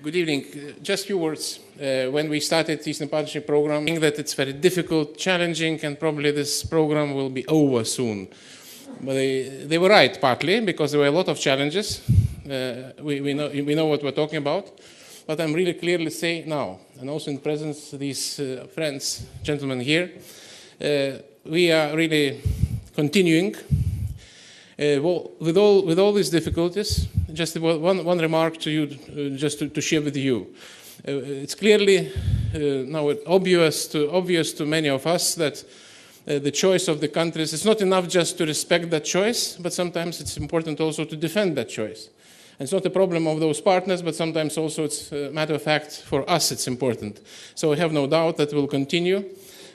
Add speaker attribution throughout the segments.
Speaker 1: Good evening. Just a few words. When we started the Eastern Partnership program, I think that it's very difficult, challenging, and probably this program will be over soon. But they were right, partly, because there were a lot of challenges. We know what we're talking about. But I'm really clearly saying now, and also in presence of these friends, gentlemen here, we are really continuing with all these difficulties. Just one remark to you, just to share with you. It's clearly now obvious to many of us that the choice of the countries, it's not enough just to respect that choice, but sometimes it's important also to defend that choice. And it's not a problem of those partners, but sometimes also it's a matter of fact for us it's important. So I have no doubt that we'll continue.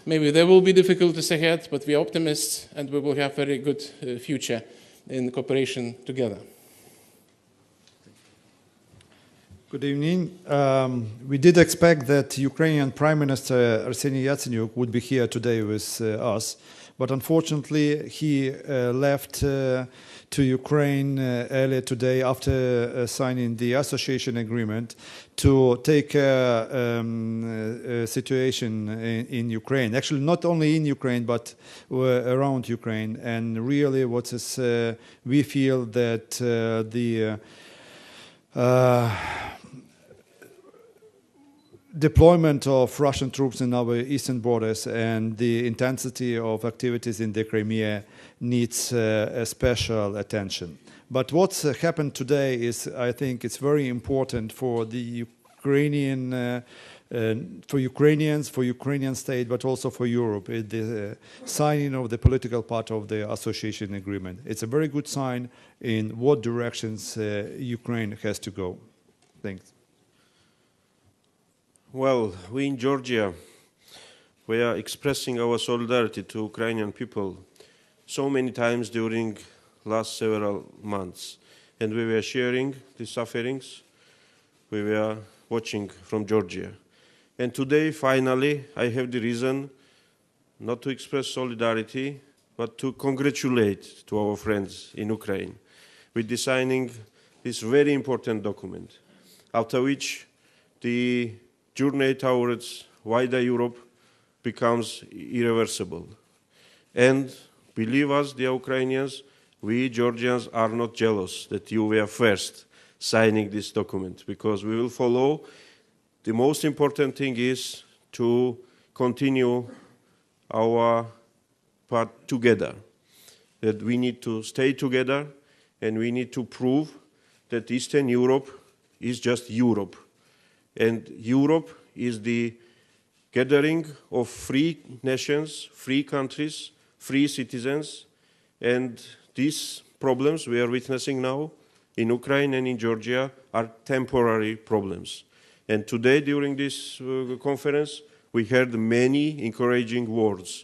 Speaker 1: Maybe there will be difficulties ahead, but we are optimists and we will have a very good future in cooperation together.
Speaker 2: Good evening. We did expect that Ukrainian Prime Minister Arseniy Yatsenyuk would be here today with us, but unfortunately he left to Ukraine earlier today after signing the association agreement to take situation in Ukraine. Actually, not only in Ukraine, but around Ukraine. And really, what is we feel that the deployment of Russian troops in our eastern borders and the intensity of activities in the Crimea needs a special attention. But what's happened today is, I think, it's very important for the Ukrainian, for Ukrainians, for Ukrainian state, but also for Europe. The signing of the political part of the association agreement. It's a very good sign in what directions Ukraine has to go. Thanks.
Speaker 3: Well, we in Georgia, we are expressing our solidarity to Ukrainian people so many times during last several months. And we were sharing the sufferings, we were watching from Georgia. And today, finally, I have the reason not to express solidarity, but to congratulate to our friends in Ukraine with the signing this very important document, after which the journey towards wider Europe becomes irreversible. And believe us, dear Ukrainians, we Georgians are not jealous that you were first signing this document, because we will follow. The most important thing is to continue our part together, that we need to stay together and we need to prove that Eastern Europe is just Europe. And Europe is the gathering of free nations, free countries, free citizens. And these problems we are witnessing now in Ukraine and in Georgia are temporary problems. And today, during this conference, we heard many encouraging words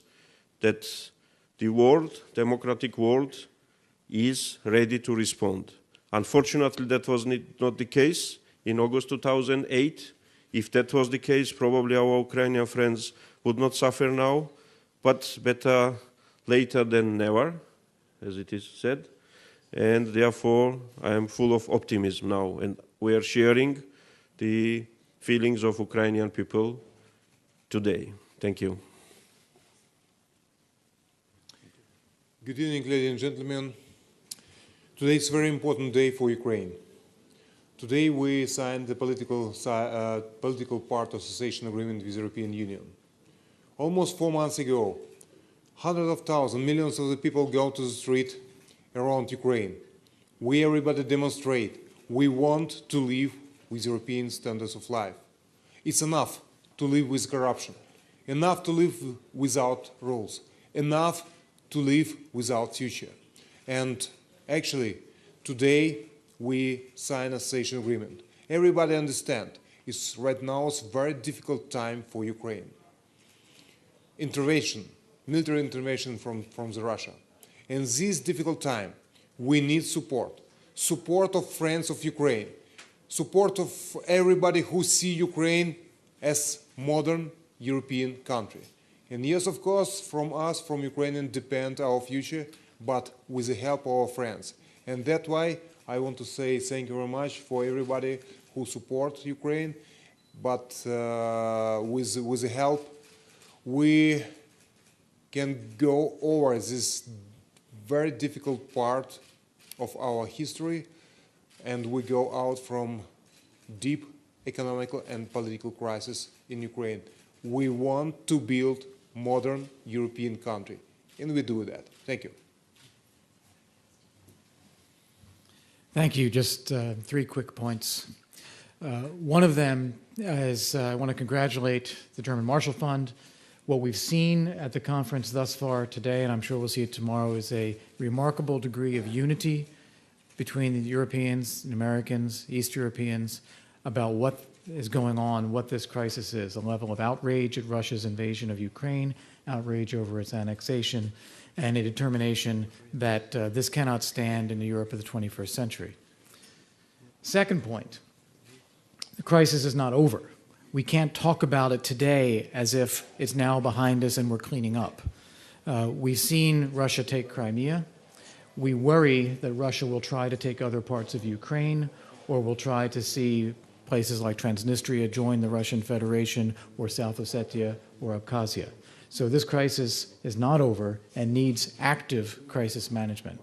Speaker 3: that the world, democratic world, is ready to respond. Unfortunately, that was not the case in August 2008. If that was the case, probably our Ukrainian friends would not suffer now, but better later than never, as it is said. And therefore, I am full of optimism now, and we are sharing the feelings of Ukrainian people today. Thank you.
Speaker 4: Good evening, ladies and gentlemen. Today is a very important day for Ukraine. Today we signed the political part association agreement with the European Union. Almost 4 months ago, hundreds of thousands, millions of the people go to the street around Ukraine. We everybody demonstrate we want to live with European standards of life. It's enough to live with corruption, enough to live without rules, enough to live without future. And actually, today we sign an association agreement. Everybody understands it's right now a very difficult time for Ukraine. Intervention, military intervention from the Russia. In this difficult time, we need support. Support of friends of Ukraine. Support of everybody who see Ukraine as modern European country. And yes, of course, from us, from Ukrainians, depend our future, but with the help of our friends. And that's why I want to say thank you very much for everybody who support Ukraine, but with the help, we can go over this very difficult part of our history, and we go out from deep economical and political crisis in Ukraine. We want to build modern European country, and we do that. Thank you.
Speaker 5: Thank you. Just 3 quick points. One of them is I want to congratulate the German Marshall Fund. What we've seen at the conference thus far today, and I'm sure we'll see it tomorrow, is a remarkable degree of unity between the Europeans and Americans, East Europeans, about what is going on, what this crisis is, a level of outrage at Russia's invasion of Ukraine, outrage over its annexation, and a determination that this cannot stand in the Europe of the 21st century. Second point, the crisis is not over. We can't talk about it today as if it's now behind us and we're cleaning up. We've seen Russia take Crimea. We worry that Russia will try to take other parts of Ukraine, or will try to see places like Transnistria join the Russian Federation, or South Ossetia or Abkhazia. So this crisis is not over and needs active crisis management.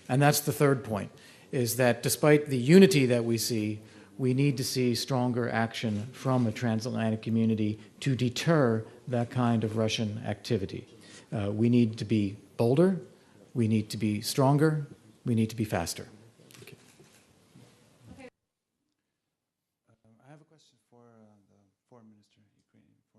Speaker 5: And that's the third point, is that despite the unity that we see, we need to see stronger action from the transatlantic community to deter that kind of Russian activity. We need to be bolder, we need to be stronger, we need to be faster.